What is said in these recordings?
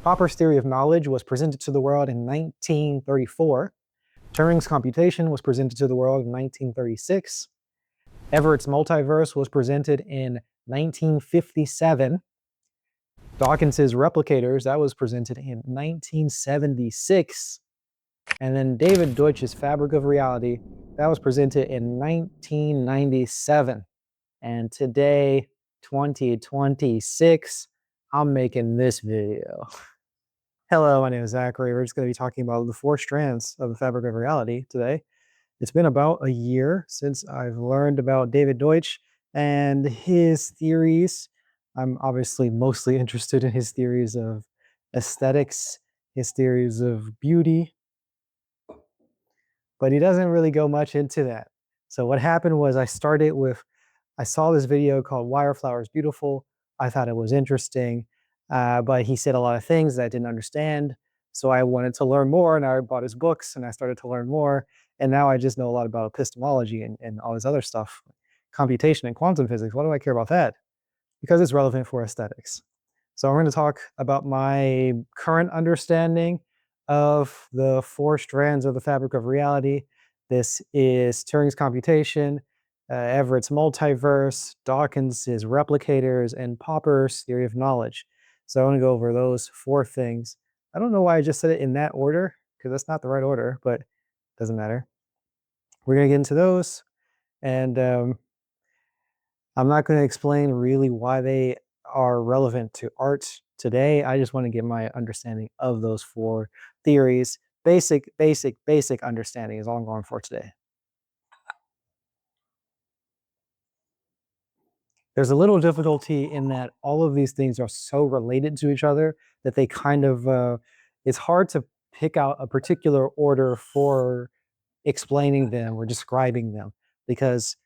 Popper's theory of knowledge was presented to the world in 1934. Turing's computation was presented to the world in 1936. Everett's multiverse was presented in 1957. Dawkins' replicators, that was presented in 1976. And then David Deutsch's fabric of reality, that was presented in 1997. And today, 2026, I'm making this video. Hello, my name is Zachary. We're just going to be talking about the 4 strands of the fabric of reality today. It's been about a year since I've learned about David Deutsch and his theories. I'm obviously mostly interested in his theories of aesthetics, his theories of beauty, but he doesn't really go much into that. So what happened was I saw this video called Why Are Flowers Beautiful? I thought it was interesting, but he said a lot of things that I didn't understand. So I wanted to learn more, and I bought his books and I started to learn more. And now I just know a lot about epistemology and all this other stuff, computation and quantum physics. Why do I care about that? Because it's relevant for aesthetics. So I'm going to talk about my current understanding of the 4 strands of the fabric of reality. This is Turing's computation, Everett's multiverse, Dawkins' replicators, and Popper's theory of knowledge. So I want to go over those 4 things. I don't know why I just said it in that order, because that's not the right order, but it doesn't matter. We're going to get into those, and I'm not going to explain really why they are relevant to art today. I just want to get my understanding of those 4 theories. Basic understanding is all I'm going for today. There's a little difficulty in that all of these things are so related to each other that they kind of, it's hard to pick out a particular order for explaining them or describing them, because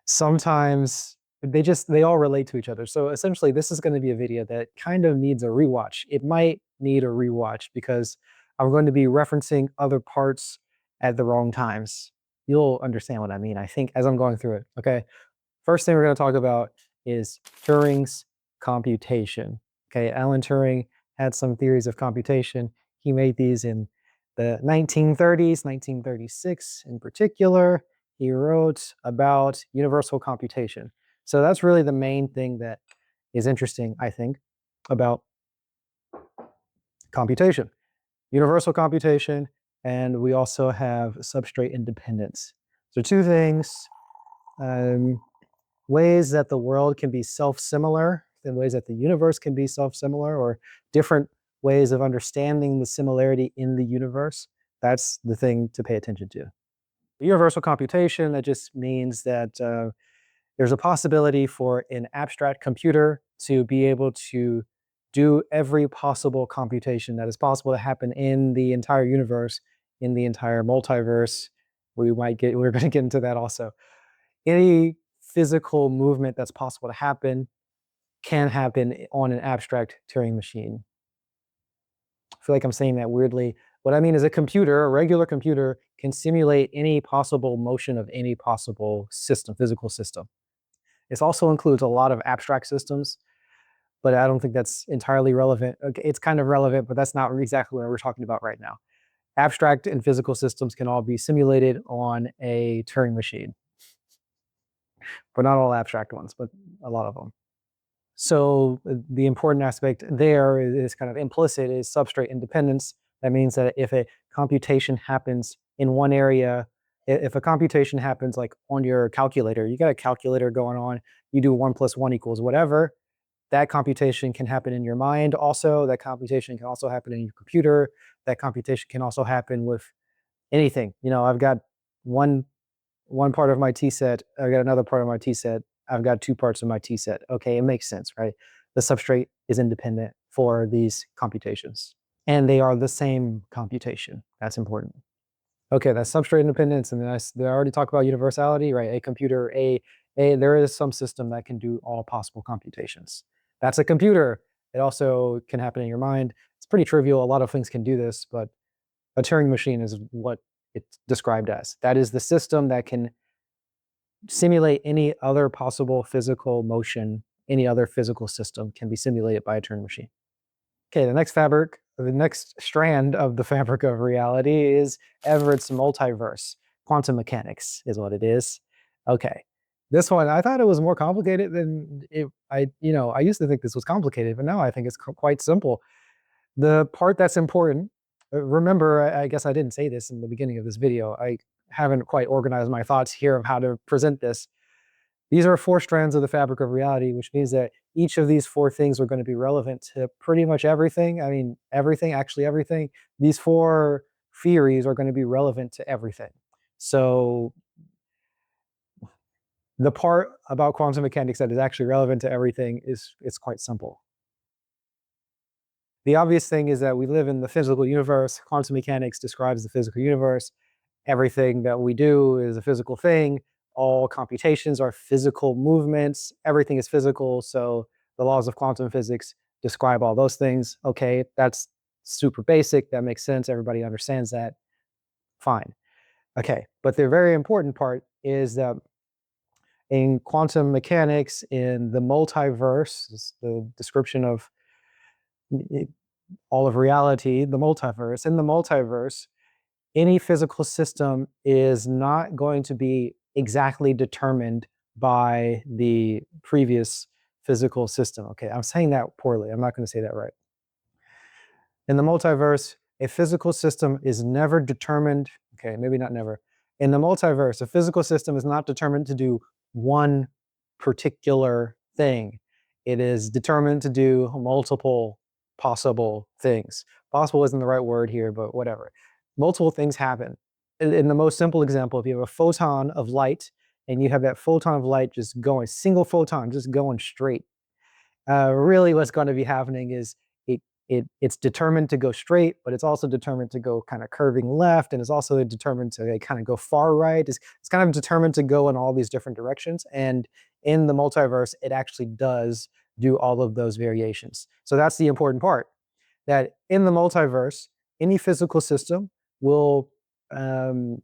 sometimes they all relate to each other. So essentially this is going to be a video that kind of needs a rewatch. It might need a rewatch because I'm going to be referencing other parts at the wrong times. You'll understand what I mean, I think, as I'm going through it. Okay. First thing we're going to talk about is Turing's computation. Okay, Alan Turing had some theories of computation. He made these in the 1930s, 1936 in particular. He wrote about universal computation. So that's really the main thing that is interesting, I think, about computation. Universal computation, and we also have substrate independence. So 2 things. Ways that the world can be self-similar, and ways that the universe can be self-similar, or different ways of understanding the similarity in the universe. That's the thing to pay attention to. Universal computation, that just means that there's a possibility for an abstract computer to be able to do every possible computation that is possible to happen in the entire universe, in the entire multiverse. We're going to get into that also. Any physical movement that's possible to happen can happen on an abstract Turing machine. I feel like I'm saying that weirdly. What I mean is a regular computer, can simulate any possible motion of any possible system, physical system. This also includes a lot of abstract systems, but I don't think that's entirely relevant. Okay, it's kind of relevant, but that's not exactly what we're talking about right now. Abstract and physical systems can all be simulated on a Turing machine, but not all abstract ones, but a lot of them. So the important aspect there is kind of implicit, is substrate independence. That means that if a computation happens in one area, if a computation happens like on your calculator, you got a calculator going on, you do 1 + 1 = whatever, that computation can happen in your mind also. That computation can also happen in your computer. That computation can also happen with anything. You know, I've got one part of my T set, I've got another part of my T set, I've got 2 parts of my T set. Okay, it makes sense, right? The substrate is independent for these computations, and they are the same computation. That's important. Okay, that's substrate independence, and then I already talked about universality, right? A computer, there is some system that can do all possible computations. That's a computer. It also can happen in your mind. It's pretty trivial. A lot of things can do this, but a Turing machine is what it's described as. That is the system that can simulate any other possible physical motion. Any other physical system can be simulated by a Turing machine. Okay, the next strand of the fabric of reality is Everett's multiverse. Quantum mechanics is what it is. Okay. This one, I thought it was more complicated than I used to think this was complicated, but now I think it's quite simple. The part that's important, remember, I guess I didn't say this in the beginning of this video. I haven't quite organized my thoughts here of how to present this. These are four strands of the fabric of reality, which means that each of these four things are going to be relevant to pretty much everything. I mean, everything, actually everything. These four theories are going to be relevant to everything. So the part about quantum mechanics that is actually relevant to everything is it's quite simple. The obvious thing is that we live in the physical universe. Quantum mechanics describes the physical universe. Everything that we do is a physical thing. All computations are physical movements. Everything is physical. So the laws of quantum physics describe all those things. Okay, that's super basic. That makes sense. Everybody understands that. Fine. Okay, but the very important part is that in quantum mechanics, in the multiverse, the description of all of reality, the multiverse, in the multiverse, any physical system is not going to be exactly determined by the previous physical system. Okay, I'm saying that poorly. I'm not going to say that right. In the multiverse, a physical system is never determined. Okay, maybe not never. In the multiverse, a physical system is not determined to do one particular thing. It is determined to do multiple possible things. Possible isn't the right word here, but whatever. Multiple things happen. In the most simple example, if you have a photon of light and you have that photon of light just going, single photon just going straight, really what's going to be happening is it's determined to go straight, but it's also determined to go kind of curving left, and it's also determined to kind of go far right. It's kind of determined to go in all these different directions. And in the multiverse, it actually does do all of those variations. So that's the important part, that in the multiverse, any physical system will have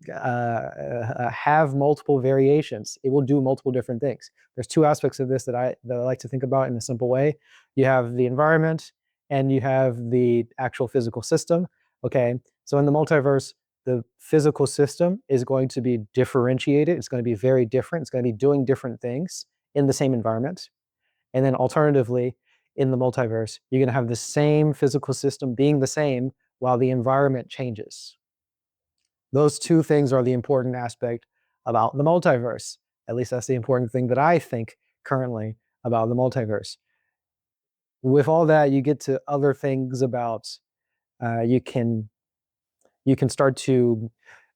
multiple variations. It will do multiple different things. There's two aspects of this that I like to think about in a simple way. You have the environment and you have the actual physical system. Okay, so in the multiverse, the physical system is going to be differentiated. It's going to be very different. It's going to be doing different things in the same environment. And then alternatively, in the multiverse, you're going to have the same physical system being the same while the environment changes. Those two things are the important aspect about the multiverse. At least that's the important thing that I think currently about the multiverse. With all that, you get to other things about you can start to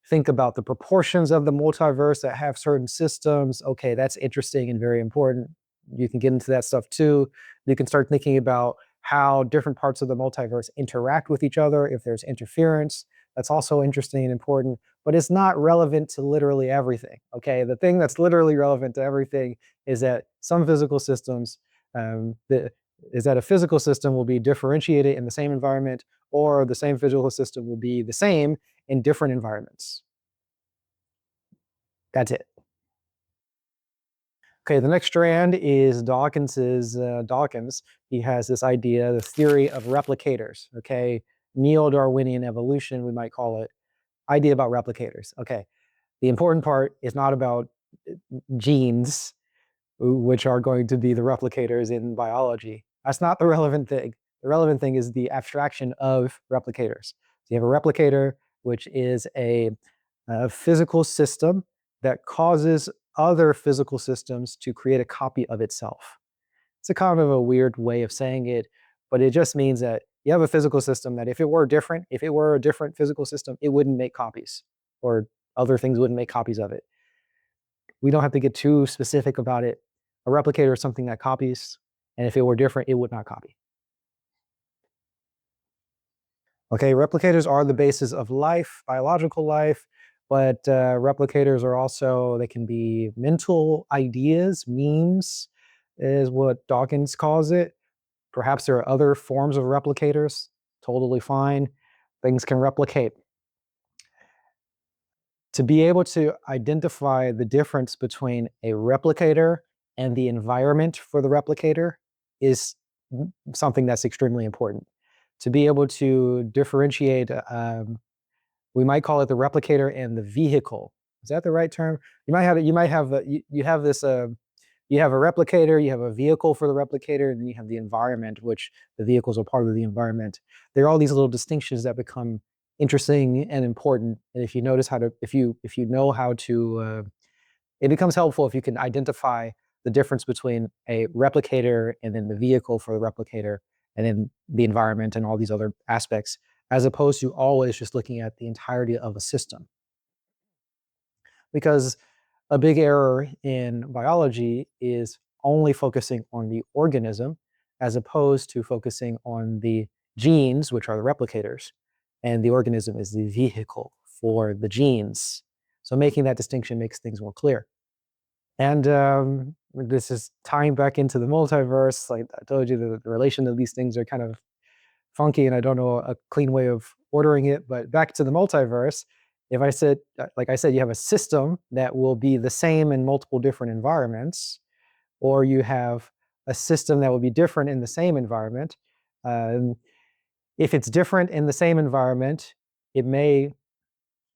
think about the proportions of the multiverse that have certain systems. Okay, that's interesting and very important. You can get into that stuff too. You can start thinking about how different parts of the multiverse interact with each other, if there's interference. That's also interesting and important, but it's not relevant to literally everything. Okay, the thing that's literally relevant to everything is that some physical systems, is that a physical system will be differentiated in the same environment, or the same physical system will be the same in different environments. That's it. Okay, the next strand is Dawkins. He has this idea, the theory of replicators. Okay, neo-Darwinian evolution, we might call it. Idea about replicators. Okay, the important part is not about genes, which are going to be the replicators in biology. That's not the relevant thing. The relevant thing is the abstraction of replicators. So you have a replicator, which is a physical system that causes other physical systems to create a copy of itself. It's a kind of a weird way of saying it, but it just means that you have a physical system that if it were different, if it were a different physical system, it wouldn't make copies, or other things wouldn't make copies of it. We don't have to get too specific about it. A replicator is something that copies, and if it were different, it would not copy. Okay, replicators are the basis of life, biological life, but replicators are also, they can be mental ideas, memes is what Dawkins calls it. Perhaps there are other forms of replicators, totally fine. Things can replicate. To be able to identify the difference between a replicator and the environment for the replicator is something that's extremely important. to be able to differentiate, we might call it the replicator and the vehicle. Is that the right term? You have this, you have a replicator, you have a vehicle for the replicator, and then you have the environment, which the vehicles are part of the environment. There are all these little distinctions that become interesting and important. And if you notice how to, if you know how to, it becomes helpful if you can identify the difference between a replicator and then the vehicle for the replicator, and then the environment and all these other aspects, as opposed to always just looking at the entirety of a system. Because a big error in biology is only focusing on the organism as opposed to focusing on the genes, which are the replicators, and the organism is the vehicle for the genes. So making that distinction makes things more clear. And this is tying back into the multiverse. Like I told you, the relation of these things are kind of funky, and I don't know a clean way of ordering it. But back to the multiverse, if I said, like I said, you have a system that will be the same in multiple different environments, or you have a system that will be different in the same environment. Um, if it's different in the same environment, it may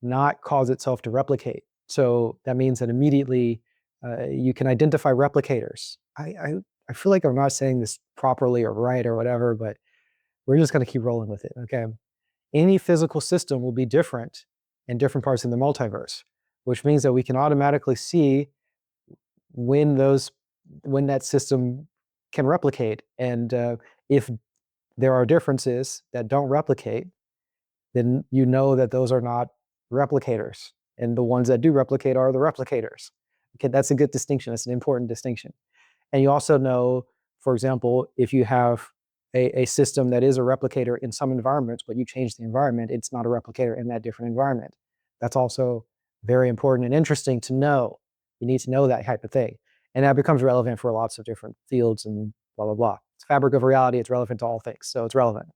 not cause itself to replicate. So that means that immediately you can identify replicators. I feel like I'm not saying this properly or right or whatever, but we're just going to keep rolling with it. Okay. Any physical system will be different in different parts of the multiverse, which means that we can automatically see when that system can replicate. And if there are differences that don't replicate, then you know that those are not replicators. And the ones that do replicate are the replicators. Okay, that's a good distinction. That's an important distinction. And you also know, for example, if you have a system that is a replicator in some environments, but you change the environment, it's not a replicator in that different environment. That's also very important and interesting to know. You need to know that type of thing. And that becomes relevant for lots of different fields and blah, blah, blah. It's fabric of reality. It's relevant to all things. So it's relevant.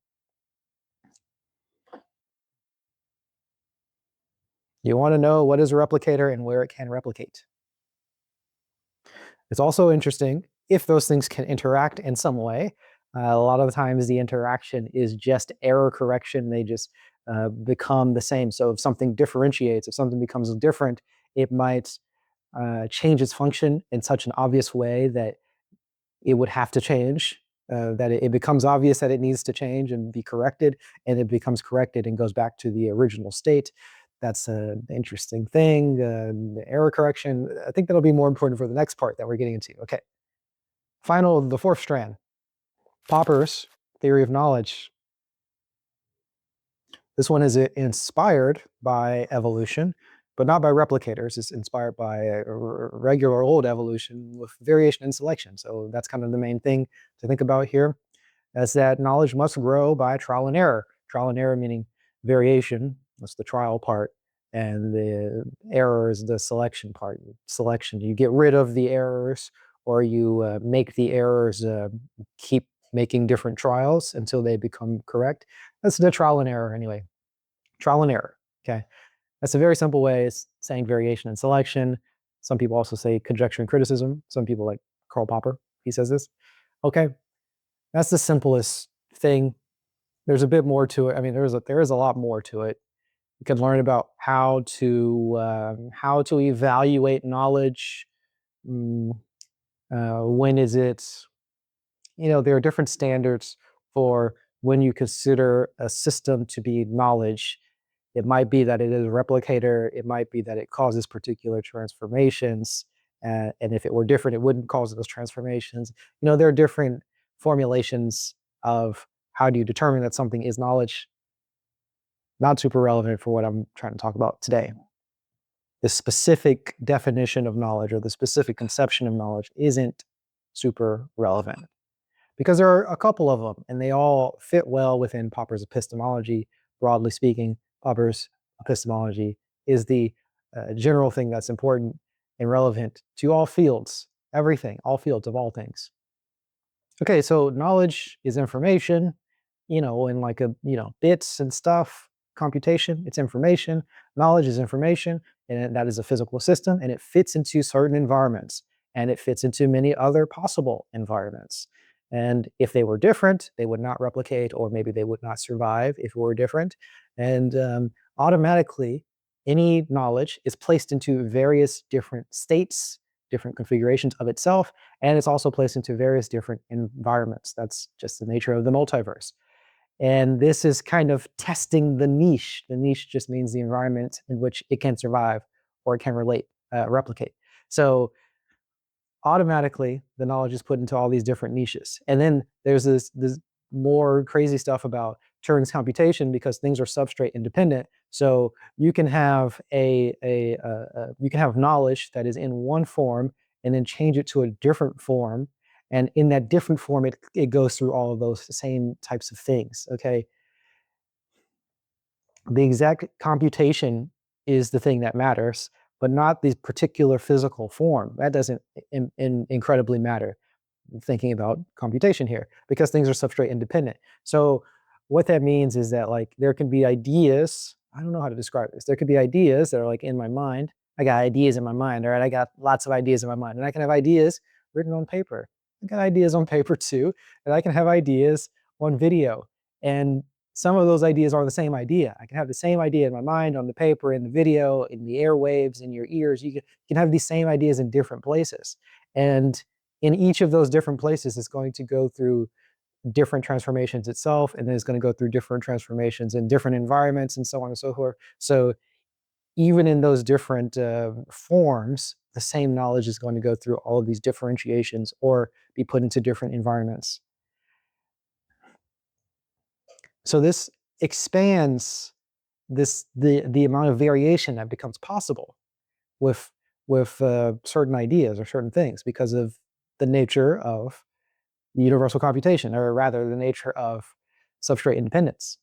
You want to know what is a replicator and where it can replicate. It's also interesting if those things can interact in some way. A lot of the times the interaction is just error correction. They just become the same. So if something differentiates, if something becomes different, it might change its function in such an obvious way that it would have to change, that it becomes obvious that it needs to change and be corrected, and it becomes corrected and goes back to the original state. That's an interesting thing. The error correction, I think that'll be more important for the next part that we're getting into. Okay. The fourth strand, Popper's theory of knowledge. This one is inspired by evolution, but not by replicators. It's inspired by a regular old evolution with variation and selection. So that's kind of the main thing to think about here, is that knowledge must grow by trial and error. Trial and error meaning variation, that's the trial part, and the error is the selection part. Selection, you get rid of the errors, or you make the errors keep making different trials until they become correct. That's the trial and error anyway. Trial and error, okay? That's a very simple way of saying variation and selection. Some people also say conjecture and criticism. Some people like Karl Popper, he says this. Okay, that's the simplest thing. There's a bit more to it. I mean, there is a lot more to it. You can learn about how to evaluate knowledge. When is it? There are different standards for when you consider a system to be knowledge. It might be that it is a replicator. It might be that it causes particular transformations. And if it were different, it wouldn't cause those transformations. There are different formulations of how do you determine that something is knowledge. Not super relevant for what I'm trying to talk about today. The specific definition of knowledge or the specific conception of knowledge isn't super relevant, because there are a couple of them and they all fit well within Popper's epistemology. Broadly speaking, Popper's epistemology is the general thing that's important and relevant to all fields, everything, all fields of all things. Okay, so knowledge is information, in like bits and stuff. Computation, it's information. Knowledge is information, and that is a physical system, and it fits into certain environments, and it fits into many other possible environments. And if they were different, they would not replicate, or maybe they would not survive if it were different. And automatically, any knowledge is placed into various different states, different configurations of itself, and it's also placed into various different environments. That's just the nature of the multiverse. And this is kind of testing the niche. The niche just means the environment in which it can survive or it can replicate. So automatically, the knowledge is put into all these different niches. And then there's this more crazy stuff about Turing's computation, because things are substrate independent. So you can have you can have knowledge that is in one form and then change it to a different form. And in that different form, it goes through all of those same types of things. Okay. The exact computation is the thing that matters, but not the particular physical form. That doesn't incredibly matter, thinking about computation here, because things are substrate independent. So what that means is that, like, there can be ideas. I don't know how to describe this. There could be ideas that are like in my mind. I got ideas in my mind. All right, I got lots of ideas in my mind, and I can have ideas written on paper. I got ideas on paper too, and I can have ideas on video. And some of those ideas are the same idea. I can have the same idea in my mind, on the paper, in the video, in the airwaves, in your ears. You can have these same ideas in different places. And in each of those different places, it's going to go through different transformations itself, and then it's going to go through different transformations in different environments, and so on and so forth. So even in those different forms, the same knowledge is going to go through all of these differentiations or be put into different environments. So this expands the amount of variation that becomes possible with certain ideas or certain things, because of the nature of universal computation, or rather the nature of substrate independence.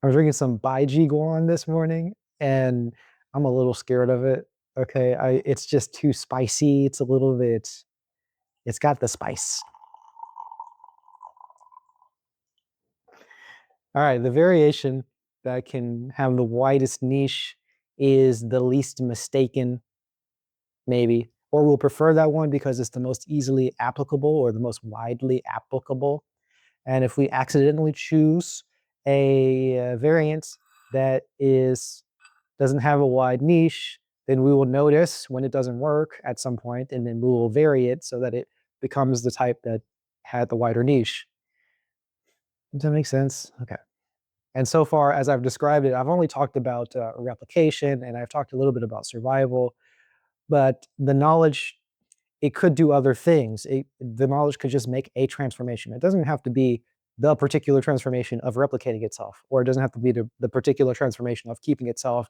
I was drinking some Baiji Guan this morning, and I'm a little scared of it. Okay, it's just too spicy. It's a little bit. It's got the spice. All right, the variation that can have the widest niche is the least mistaken, maybe, or we'll prefer that one because it's the most easily applicable or the most widely applicable. And if we accidentally choose a variant that doesn't have a wide niche, then we will notice when it doesn't work at some point, and then we will vary it so that it becomes the type that had the wider niche. Does that make sense? Okay. And so far, as I've described it, I've only talked about replication, and I've talked a little bit about survival, but the knowledge, it could do other things. The knowledge could just make a transformation. It doesn't have to be the particular transformation of replicating itself, or it doesn't have to be the particular transformation of keeping itself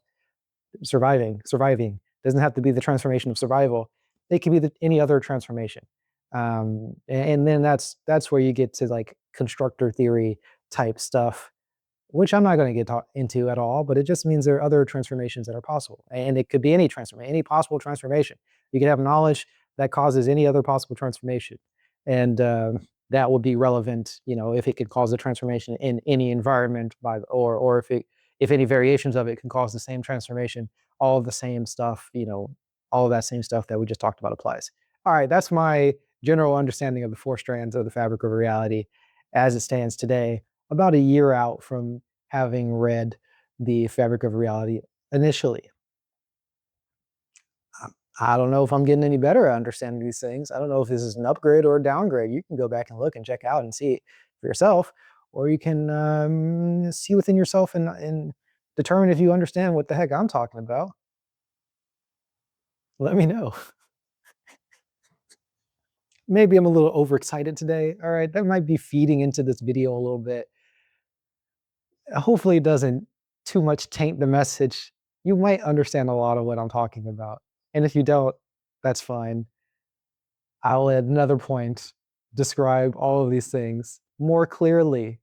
surviving. It doesn't have to be the transformation of survival. It can be any other transformation. And then that's where you get to like constructor theory type stuff, which I'm not going to get into at all, but it just means there are other transformations that are possible. And it could be any transformation, any possible transformation. You could have knowledge that causes any other possible transformation. And that would be relevant, if it could cause a transformation in any environment or if any variations of it can cause the same transformation, all of the same stuff, all of that same stuff that we just talked about applies. All right, that's my general understanding of the four strands of the fabric of reality as it stands today, about a year out from having read the fabric of reality initially. I don't know if I'm getting any better at understanding these things. I don't know if this is an upgrade or a downgrade. You can go back and look and check out and see it for yourself, or you can see within yourself and determine if you understand what the heck I'm talking about. Let me know. Maybe I'm a little overexcited today. All right, that might be feeding into this video a little bit. Hopefully it doesn't too much taint the message. You might understand a lot of what I'm talking about. And if you don't, that's fine. I'll at another point describe all of these things more clearly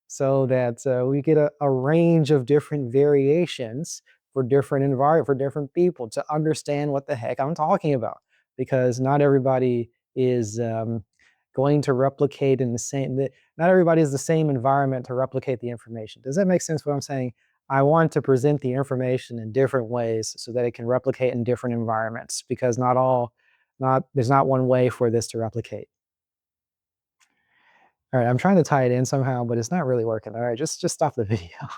so that we get a range of different variations for different environment, for different people to understand what the heck I'm talking about. Because not everybody is going to replicate in the same, not everybody has the same environment to replicate the information. Does that make sense what I'm saying? I want to present the information in different ways so that it can replicate in different environments, because there's not one way for this to replicate. All right, I'm trying to tie it in somehow, but it's not really working. All right, just stop the video.